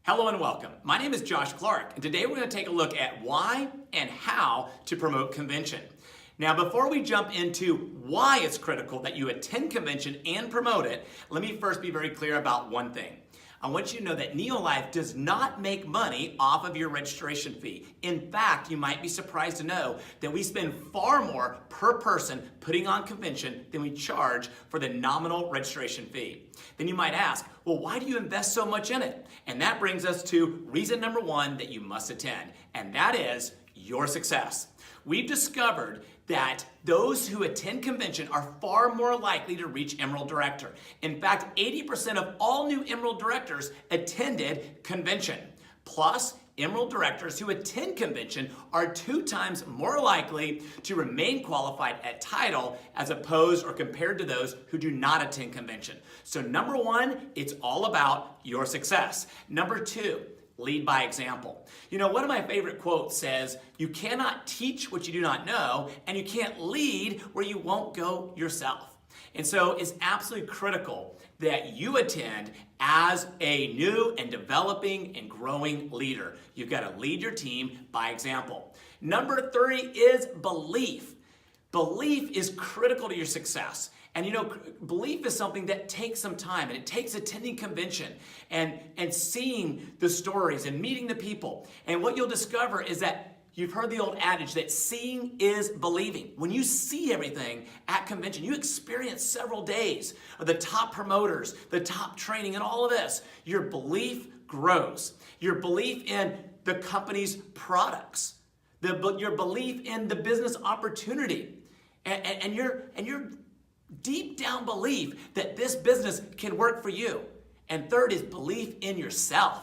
Hello and welcome. My name is Josh Clark, and today we're going to take a look at why and how to promote convention. Now, before we jump into why it's critical that you attend convention and promote it, let me first be very clear about one thing. I want you to know that Neolife does not make money off of your registration fee. In fact, you might be surprised to know that we spend far more per person putting on convention than we charge for the nominal registration fee. Then you might ask, well, why do you invest so much in it? And that brings us to reason number one that you must attend, and that is your success. We've discovered that those who attend convention are far more likely to reach Emerald Director. In fact, 80% of all new Emerald Directors attended convention. Plus, Emerald Directors who attend convention are 2 times more likely to remain qualified at title as opposed or compared to those who do not attend convention. So number one, it's all about your success. Number two, lead by example. You know, one of my favorite quotes says, you cannot teach what you do not know, and you can't lead where you won't go yourself. And so it's absolutely critical that you attend as a new and developing and growing leader. You've got to lead your team by example. Number 3 is belief. Belief is critical to your success. And you know, belief is something that takes some time, and it takes attending convention and seeing the stories and meeting the people. And what you'll discover is that you've heard the old adage that seeing is believing. When you see everything at convention, you experience several days of the top promoters, the top training, and all of this, your belief grows. Your belief in the company's products, your belief in the business opportunity, and your deep down belief that this business can work for you. And third is belief in yourself.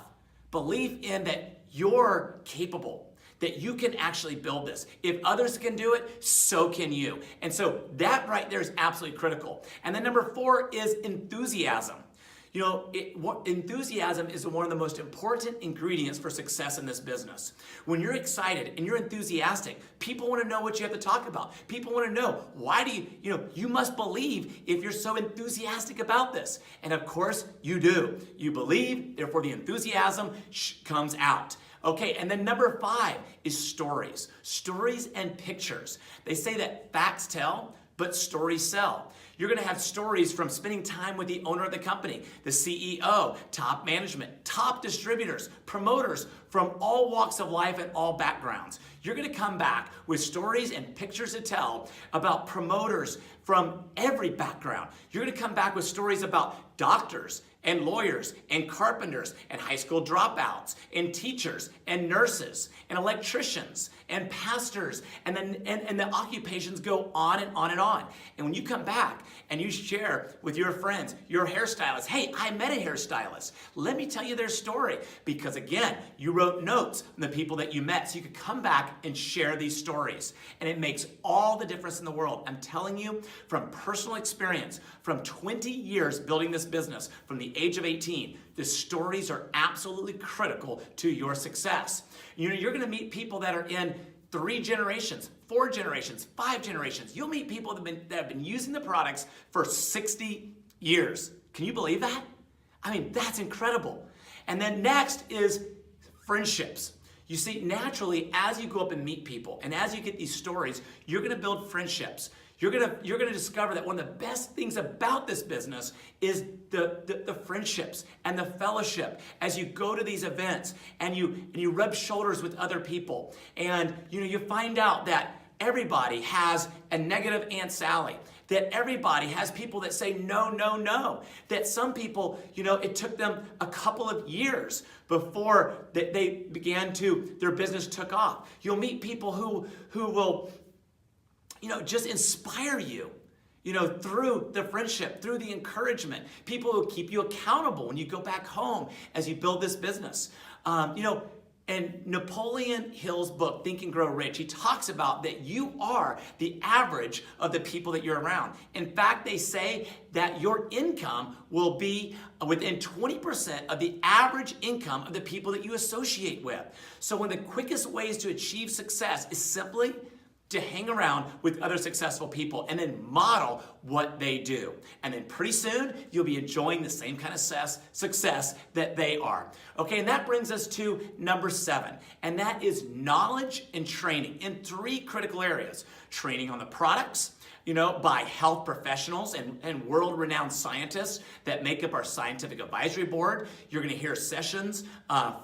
Belief in that you're capable, that you can actually build this. If others can do it, so can you. And so that right there is absolutely critical. And then number 4 is enthusiasm. You know, enthusiasm is one of the most important ingredients for success in this business. When you're excited and you're enthusiastic, people want to know what you have to talk about. People want to know, why do you must believe if you're so enthusiastic about this. And of course, you do. You believe, therefore the enthusiasm comes out. Okay, and then number 5 is stories. Stories and pictures. They say that facts tell, but stories sell. You're going to have stories from spending time with the owner of the company, the CEO, top management, top distributors, promoters from all walks of life and all backgrounds. You're going to come back with stories and pictures to tell about promoters from every background. You're going to come back with stories about doctors and lawyers and carpenters and high school dropouts and teachers and nurses and electricians and pastors, and the occupations go on and on and on. And when you come back and you share with your friends, your hairstylist, hey, I met a hairstylist. Let me tell you their story. Because again, you wrote notes on the people that you met, so you could come back and share these stories. And it makes all the difference in the world. I'm telling you from personal experience, from 20 years building this business, from the age of 18, the stories are absolutely critical to your success. You know, you're going to meet people that are in 3 generations, 4 generations, 5 generations. You'll meet people that have been using the products for 60 years. Can you believe that? I mean, that's incredible. And then next is friendships. You see, naturally, as you go up and meet people, and as you get these stories, you're going to build friendships. You're gonna discover that one of the best things about this business is the friendships and the fellowship as you go to these events and you rub shoulders with other people, and you find out that everybody has a negative Aunt Sally, that everybody has people that say no, no, no, that some people, it took them a couple of years before they their business took off. You'll meet people who will just inspire you, through the friendship, through the encouragement. People who keep you accountable when you go back home as you build this business. In Napoleon Hill's book, Think and Grow Rich, he talks about that you are the average of the people that you're around. In fact, they say that your income will be within 20% of the average income of the people that you associate with. So one of the quickest ways to achieve success is simply to hang around with other successful people and then model what they do. And then pretty soon, you'll be enjoying the same kind of success that they are. Okay, and that brings us to number 7, and that is knowledge and training in 3 critical areas. Training on the products, by health professionals and world-renowned scientists that make up our scientific advisory board. You're going to hear sessions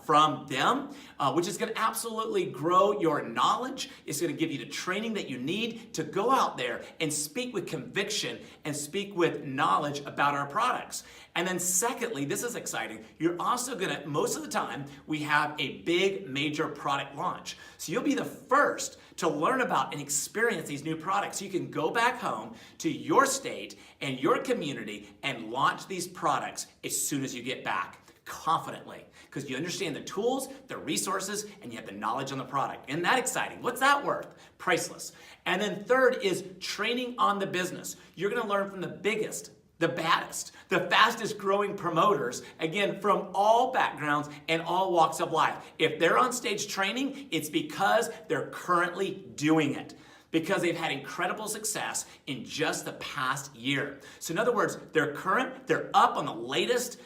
from them, which is going to absolutely grow your knowledge. It's going to give you the training that you need to go out there and speak with conviction and speak with knowledge about our products. And then secondly, this is exciting, you're also going to, most of the time, we have a big major product launch. So you'll be the first to learn about and experience these new products. You can go back home to your state and your community and launch these products as soon as you get back, confidently, because you understand the tools, the resources, and you have the knowledge on the product. Isn't that exciting? What's that worth? Priceless. And then third is training on the business. You're going to learn from the biggest, the baddest, the fastest growing promoters, again, from all backgrounds and all walks of life. If they're on stage training, it's because they're currently doing it, because they've had incredible success in just the past year. So in other words, they're current, they're up on the latest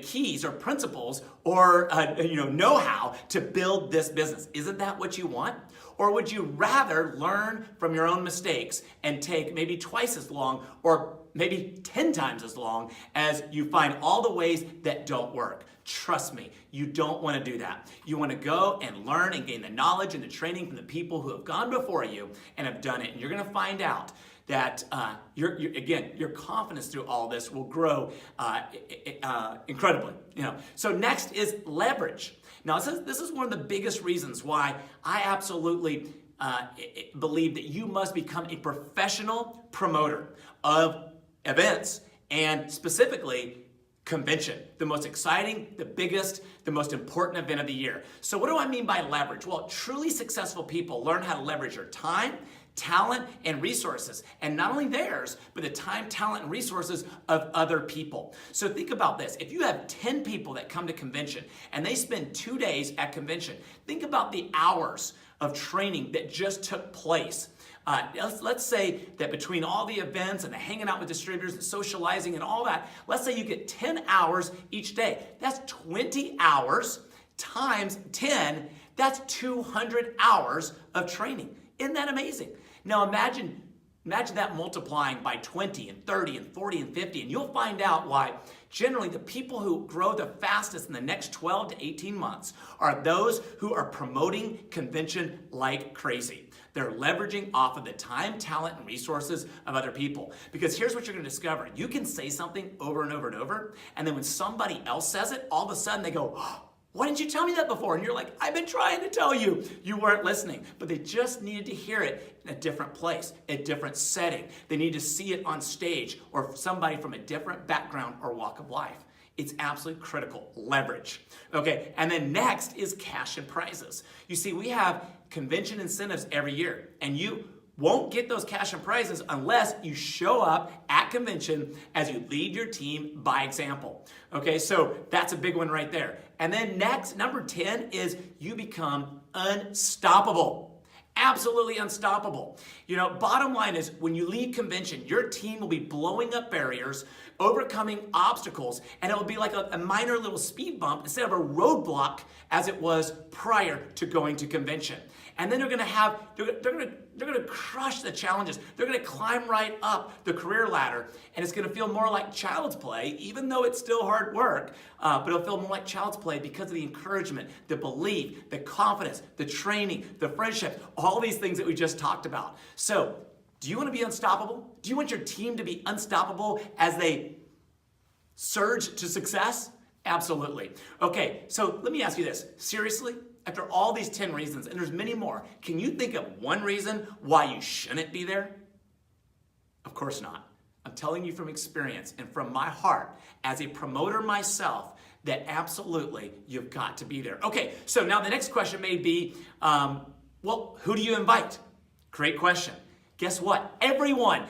keys or principles or know-how to build this business. Isn't that what you want? Or would you rather learn from your own mistakes and take maybe twice as long or maybe 10 times as long as you find all the ways that don't work? Trust me, you don't want to do that. You want to go and learn and gain the knowledge and the training from the people who have gone before you and have done it. And you're going to find out that your confidence through all this will grow incredibly. So next is leverage. Now this is one of the biggest reasons why I absolutely believe that you must become a professional promoter of events and specifically convention, the most exciting, the biggest, the most important event of the year. So what do I mean by leverage? Well, truly successful people learn how to leverage your time, talent, and resources. And not only theirs, but the time, talent, and resources of other people. So think about this. If you have 10 people that come to convention and they spend 2 days at convention, think about the hours of training that just took place. Let's say that between all the events and the hanging out with distributors and socializing and all that, let's say you get 10 hours each day. That's 20 hours times 10. That's 200 hours of training. Isn't that amazing? Now imagine that multiplying by 20 and 30 and 40 and 50, and you'll find out why generally the people who grow the fastest in the next 12 to 18 months are those who are promoting convention like crazy. They're leveraging off of the time, talent, and resources of other people. Because here's what you're going to discover. You can say something over and over and over, and then when somebody else says it, all of a sudden they go, oh, why didn't you tell me that before? And you're like, I've been trying to tell you. You weren't listening. But they just needed to hear it in a different place, a different setting. They need to see it on stage or somebody from a different background or walk of life. It's absolutely critical. Leverage. Okay, and then next is cash and prizes. You see, we have convention incentives every year, and you won't get those cash and prizes unless you show up at convention as you lead your team by example. Okay, so that's a big one right there. And then next, number 10 is you become unstoppable. Absolutely unstoppable. Bottom line is when you lead convention, your team will be blowing up barriers, overcoming obstacles, and it will be like a minor little speed bump instead of a roadblock as it was prior to going to convention. And then they're going to crush the challenges. They're going to climb right up the career ladder, and it's going to feel more like child's play, even though it's still hard work, but it'll feel more like child's play because of the encouragement, the belief, the confidence, the training, the friendship, all these things that we just talked about. So, do you want to be unstoppable? Do you want your team to be unstoppable as they surge to success? Absolutely. Okay, so let me ask you this. Seriously? After all these 10 reasons, and there's many more, can you think of one reason why you shouldn't be there? Of course not. I'm telling you from experience and from my heart as a promoter myself that absolutely you've got to be there. Okay, so now the next question may be, who do you invite? Great question. Guess what? Everyone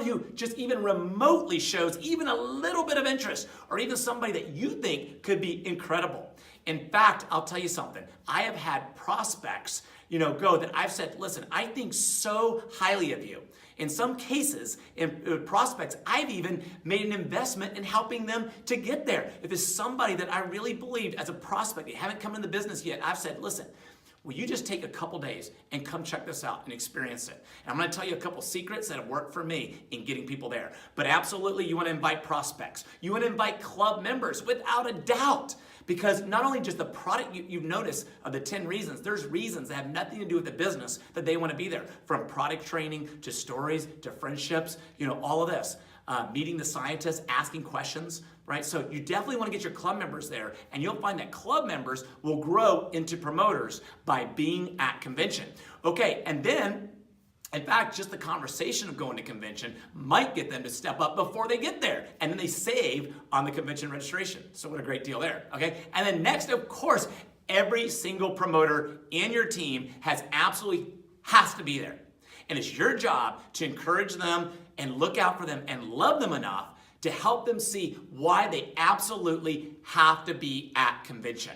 who just even remotely shows even a little bit of interest or even somebody that you think could be incredible. In fact, I'll tell you something. I have had prospects, go that I've said, listen, I think so highly of you. In some cases, in prospects, I've even made an investment in helping them to get there. If it's somebody that I really believed as a prospect, they haven't come in the business yet, I've said, listen, will you just take a couple days and come check this out and experience it? And I'm going to tell you a couple secrets that have worked for me in getting people there. But absolutely, you want to invite prospects. You want to invite club members without a doubt. Because not only just the product you notice of the 10 reasons, there's reasons that have nothing to do with the business that they want to be there. From product training to stories to friendships, all of this. Meeting the scientists, asking questions, right? So you definitely want to get your club members there, and you'll find that club members will grow into promoters by being at convention. Okay, and then, in fact, just the conversation of going to convention might get them to step up before they get there, and then they save on the convention registration. So what a great deal there, okay? And then next, of course, every single promoter in your team has to be there. And it's your job to encourage them and look out for them and love them enough to help them see why they absolutely have to be at convention.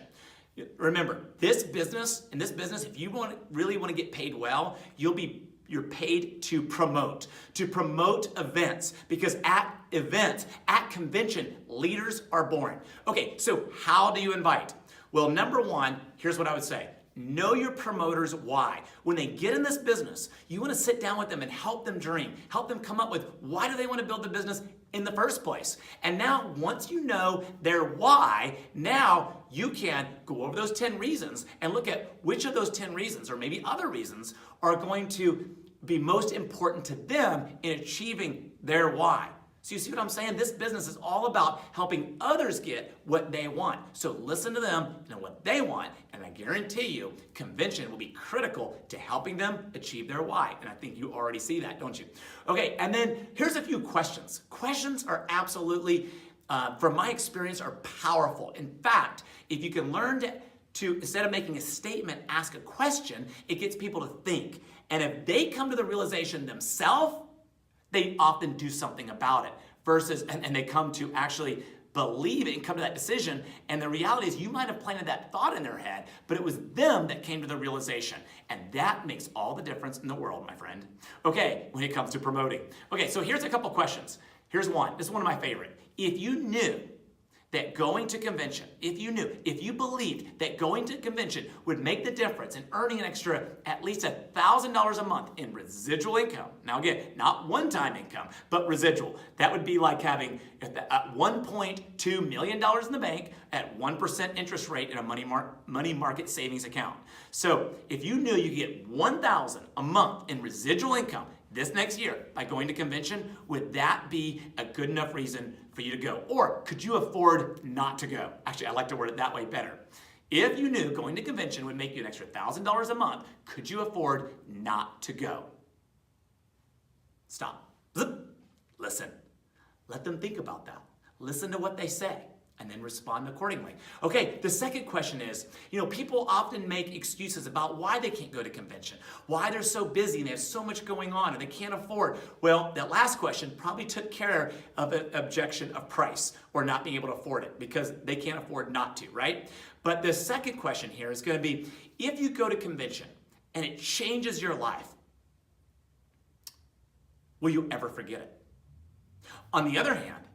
Remember, this business, if you really want to get paid well, you're paid to promote events, because at events, at convention, leaders are born. Okay, so how do you invite? Well, number one, here's what I would say. Know your promoters' why. When they get in this business, you want to sit down with them and help them dream. Help them come up with why do they want to build the business in the first place. And now, once you know their why, now you can go over those 10 reasons and look at which of those 10 reasons, or maybe other reasons, are going to be most important to them in achieving their why. So you see what I'm saying? This business is all about helping others get what they want. So listen to them and what they want, and I guarantee you, convention will be critical to helping them achieve their why. And I think you already see that, don't you? Okay, and then here's a few questions. Questions are absolutely, from my experience, are powerful. In fact, if you can learn to instead of making a statement, ask a question, it gets people to think. And if they come to the realization themselves, they often do something about it versus, and they come to actually believe it and come to that decision. And the reality is you might have planted that thought in their head, but it was them that came to the realization. And that makes all the difference in the world, my friend. Okay, when it comes to promoting. Okay, so here's a couple questions. Here's one. This is one of my favorite. If you knew that going to convention, if you believed that going to convention would make the difference in earning an extra at least $1,000 a month in residual income. Now again, not one-time income, but residual. That would be like having $1.2 million in the bank at 1% interest rate in a money market savings account. So if you knew you could get $1,000 a month in residual income this next year by going to convention, would that be a good enough reason for you to go? Or could you afford not to go? Actually, I like to word it that way better. If you knew going to convention would make you an extra $1,000 a month, could you afford not to go? Stop. Listen. Let them think about that. Listen to what they say, and then respond accordingly. Okay, the second question is, people often make excuses about why they can't go to convention, why they're so busy and they have so much going on and they can't afford. Well, that last question probably took care of an objection of price or not being able to afford it because they can't afford not to, right? But the second question here is going to be, if you go to convention and it changes your life, will you ever forget it? On the other hand,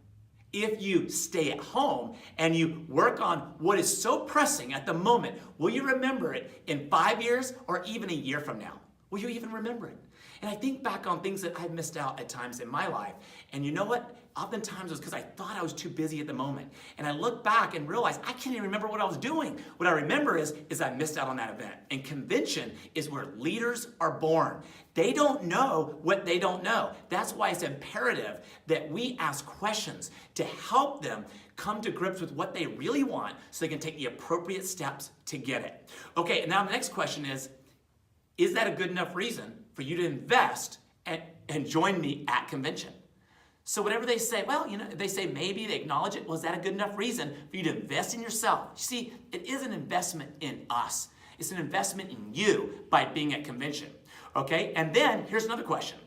if you stay at home and you work on what is so pressing at the moment, will you remember it in 5 years or even a year from now? Will you even remember it? And I think back on things that I've missed out at times in my life. And you know what? Oftentimes it was because I thought I was too busy at the moment. And I look back and realize I can't even remember what I was doing. What I remember is I missed out on that event. And convention is where leaders are born. They don't know what they don't know. That's why it's imperative that we ask questions to help them come to grips with what they really want so they can take the appropriate steps to get it. Okay, and now the next question is that a good enough reason for you to invest and join me at convention? So whatever they say, they say maybe, they acknowledge it. Well, is that a good enough reason for you to invest in yourself? You see, it is an investment in us. It's an investment in you by being at convention. Okay, and then here's another question.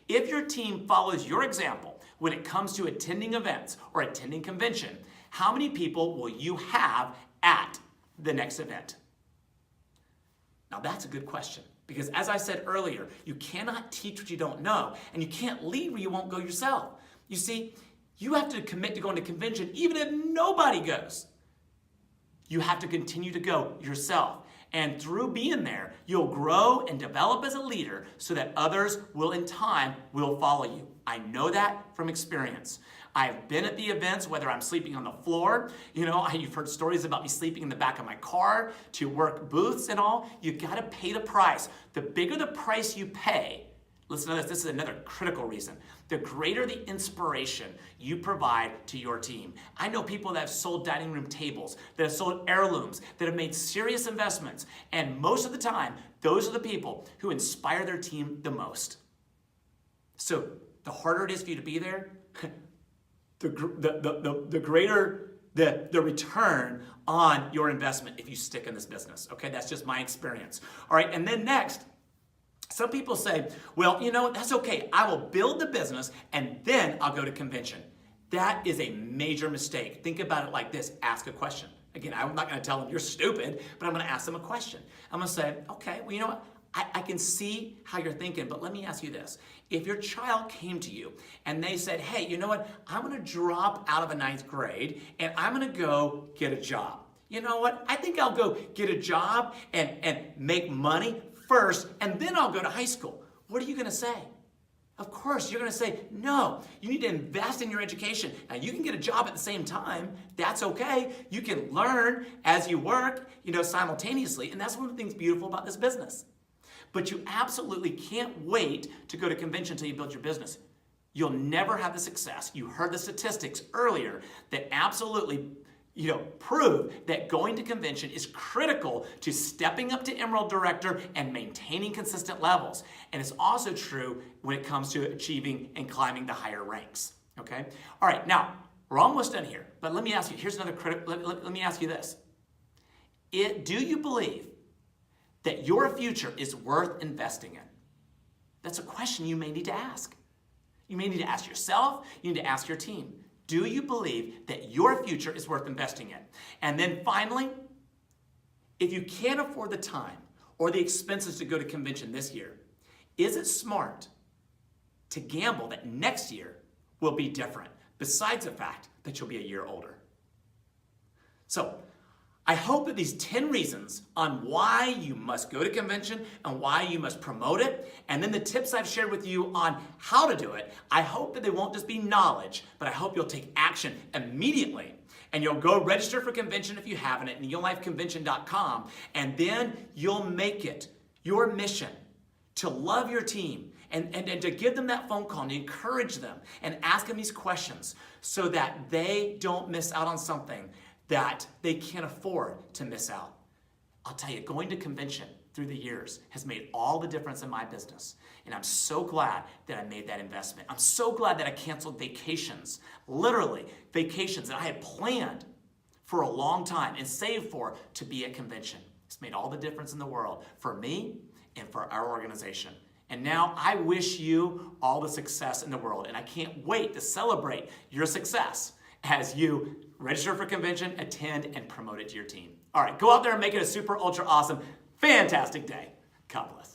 If your team follows your example when it comes to attending events or attending convention, how many people will you have at the next event? Now that's a good question, because as I said earlier, you cannot teach what you don't know, and you can't lead where you won't go yourself. You see, you have to commit to going to convention even if nobody goes. You have to continue to go yourself. And through being there, you'll grow and develop as a leader so that others will in time will follow you. I know that from experience. I've been at the events, whether I'm sleeping on the floor, you've heard stories about me sleeping in the back of my car, to work booths and all. You gotta pay the price. The bigger the price you pay, listen to this is another critical reason, the greater the inspiration you provide to your team. I know people that have sold dining room tables, that have sold heirlooms, that have made serious investments, and most of the time, those are the people who inspire their team the most. So the harder it is for you to be there, the greater the return on your investment if you stick in this business. Okay, that's just my experience. All right, and then next, some people say, well, that's okay. I will build the business and then I'll go to convention. That is a major mistake. Think about it like this. Ask a question. Again, I'm not going to tell them you're stupid, but I'm going to ask them a question. I'm going to say, okay, well, you know what? I can see how you're thinking, but let me ask you this. If your child came to you and they said, hey, you know what? I'm going to drop out of the 9th grade and I'm going to go get a job. You know what? I think I'll go get a job and make money first, and then I'll go to high school. What are you going to say? Of course, you're going to say, no, you need to invest in your education. Now, you can get a job at the same time. That's okay. You can learn as you work, simultaneously, and that's one of the things beautiful about this business. But you absolutely can't wait to go to convention until you build your business. You'll never have the success. You heard the statistics earlier that absolutely prove that going to convention is critical to stepping up to Emerald Director and maintaining consistent levels. And it's also true when it comes to achieving and climbing the higher ranks. Okay? All right, now, we're almost done here, but let me ask you, here's another let me ask you this. Do you believe that your future is worth investing in? That's a question you may need to ask. You may need to ask yourself, you need to ask your team. Do you believe that your future is worth investing in? And then finally, if you can't afford the time or the expenses to go to convention this year, is it smart to gamble that next year will be different, besides the fact that you'll be a year older? So, I hope that these 10 reasons on why you must go to convention and why you must promote it, and then the tips I've shared with you on how to do it, I hope that they won't just be knowledge, but I hope you'll take action immediately. And you'll go register for convention if you haven't at neolifeconvention.com, and then you'll make it your mission to love your team and to give them that phone call and encourage them and ask them these questions so that they don't miss out on something that they can't afford to miss out. I'll tell you, going to convention through the years has made all the difference in my business. And I'm so glad that I made that investment. I'm so glad that I canceled vacations, literally vacations that I had planned for a long time and saved for to be at convention. It's made all the difference in the world for me and for our organization. And now I wish you all the success in the world. And I can't wait to celebrate your success as you register for convention, attend, and promote it to your team. All right, go out there and make it a super, ultra awesome, fantastic day. God bless.